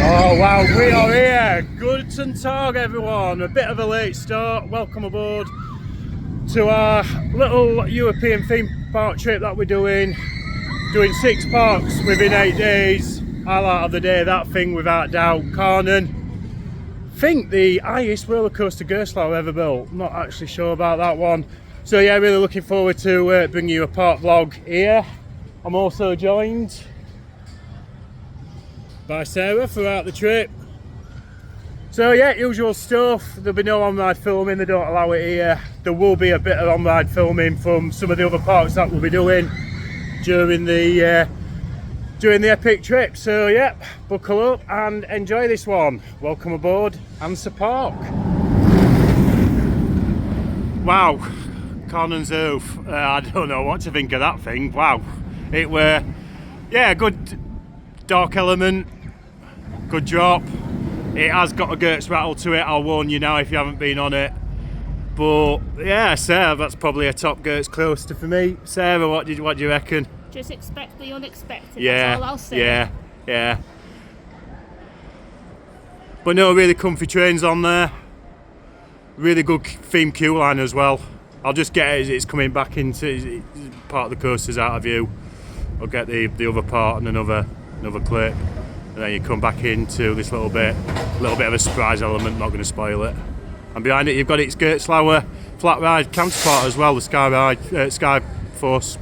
Oh wow, we are here. Guten Tag everyone. A bit of a late start. Welcome aboard to our little European theme park trip that we're doing. Doing 6 parks within 8 days. Highlight of the day, that thing without doubt, Karnan. Think the highest roller coaster Gerstlauer ever built. Not actually sure about that one. So yeah, really looking forward to bringing you a park vlog here. I'm also joined by Sarah throughout the trip. So yeah, usual stuff. There'll be no on-ride filming, they don't allow it here. There will be a bit of on-ride filming from some of the other parks that we'll be doing during the epic trip. So yeah, buckle up and enjoy this one. Welcome aboard Hansa Park. Wow, Karnan's Hoof. I don't know what to think of that thing. Wow, it were, yeah, good dark element, good drop. It has got a Gertz rattle to it, I'll warn you now if you haven't been on it. But yeah, Sarah, that's probably a top Gertz coaster for me. Sarah, what do you reckon? Just expect the unexpected, Yeah, that's all I'll say. Yeah. But no, really comfy trains on there. Really good theme queue line as well. I'll just get it as it's coming back into part of the coasters out of view. I'll get the other part and another clip. And then you come back into this little bit of a surprise element, not going to spoil it. And behind it you've got its Gerstlauer flat ride counterpart as well, the Sky Force.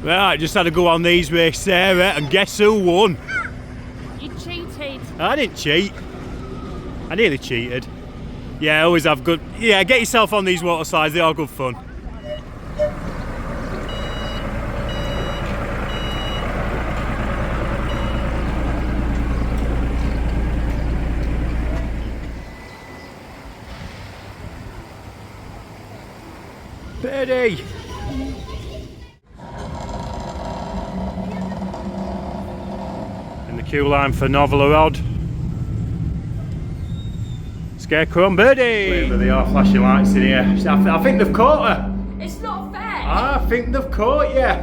Right, just had to go on these with Sarah, and guess who won? You cheated. I didn't cheat. I nearly cheated. Yeah, always have good. Yeah, get yourself on these water slides, they are good fun. Birdie! Queue line for Novgorod. Scarecrow and Birdie! They are flashing lights in here. I think they've caught her. It's not fair. I think they've caught you.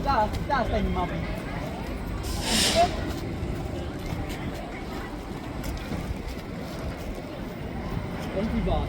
Da ist deine Mama. Und die Bar.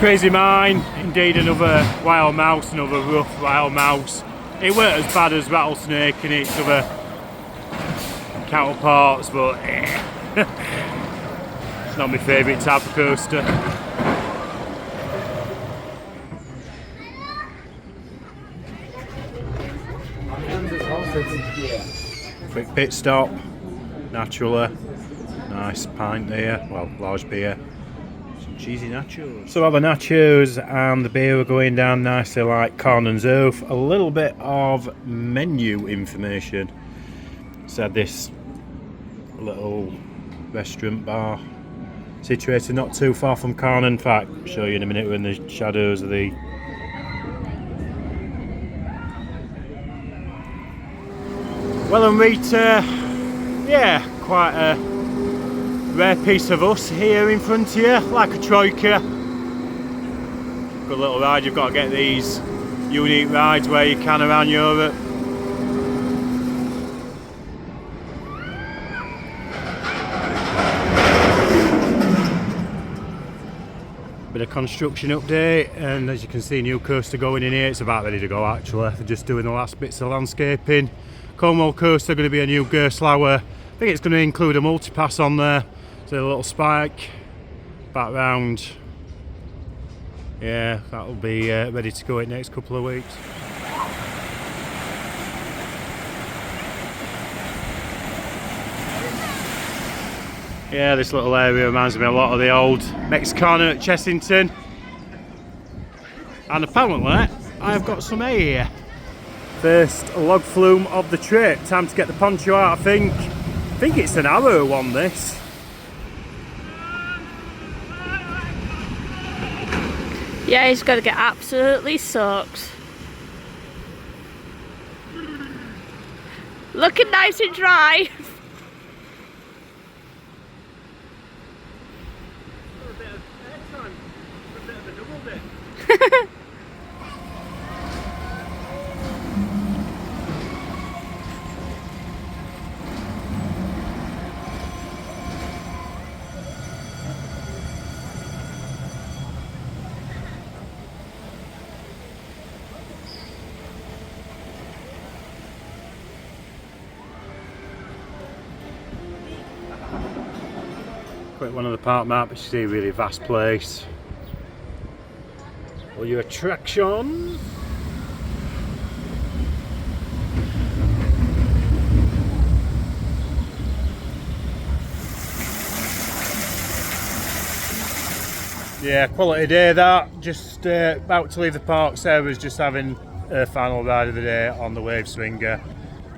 Crazy Mine, indeed another wild mouse, another rough wild mouse. It weren't as bad as Rattlesnake and its other counterparts, but it's not my favourite type of coaster. Quick pit stop, naturally. Nice pint there, well, large beer. Some cheesy nachos. So other nachos and the beer are going down nicely like Karnan's oath. A little bit of menu information. Said this little restaurant bar situated not too far from Karnan. In fact, I'll show you in a minute. We're in the shadows of the well and Rita, yeah, quite a rare piece of us here in front of you, like a troika. Good little ride, you've got to get these unique rides where you can around Europe. Bit of construction update, and as you can see, new coaster going in here. It's about ready to go actually. They're just doing the last bits of landscaping. Cornwall coaster going to be a new Gerstlauer. I think it's going to include a multipass on there. So a little spike back round. Yeah, that'll be ready to go in the next couple of weeks. Yeah, this little area reminds me a lot of the old Mexicana at Chessington. And apparently, I've got some hay here. First log flume of the trip. Time to get the poncho out, I think. I think it's an arrow one, this. Yeah, he's got to get absolutely soaked. Looking nice and dry. Quick one on the park map, you see a really vast place. All your attractions. Yeah, quality day that. Just about to leave the park. Sarah's just having her final ride of the day on the wave swinger.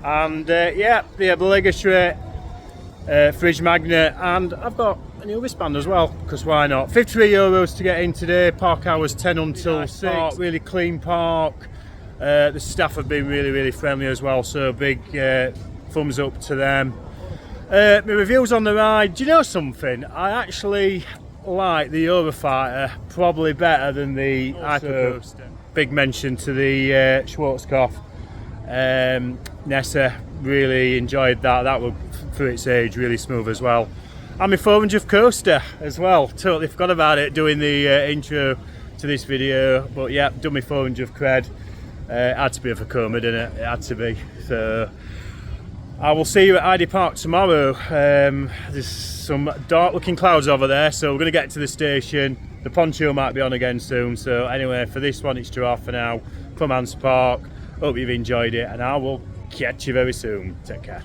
And yeah, the obligatory fridge magnet, and I've got a new wristband as well, because why not? €53 to get in today, park hours 10 until 6. Park, really clean park. The staff have been really friendly as well, so big thumbs up to them. My reviews on the ride, do you know something? I actually like the Eurofighter probably better than the Hypercoaster. Big mention to the Schwarzkopf. Nessa, really enjoyed that. That was, for its age, really smooth as well. And my 400th coaster as well. Totally forgot about it doing the intro to this video. But yeah, done my 400th cred. It had to be a Vekoma, didn't it? It had to be. So I will see you at Ivy Park tomorrow. There's some dark looking clouds over there, so we're going to get to the station. The poncho might be on again soon. So anyway, for this one, it's off for now from Hansa Park. Hope you've enjoyed it, and I will catch you very soon. Take care.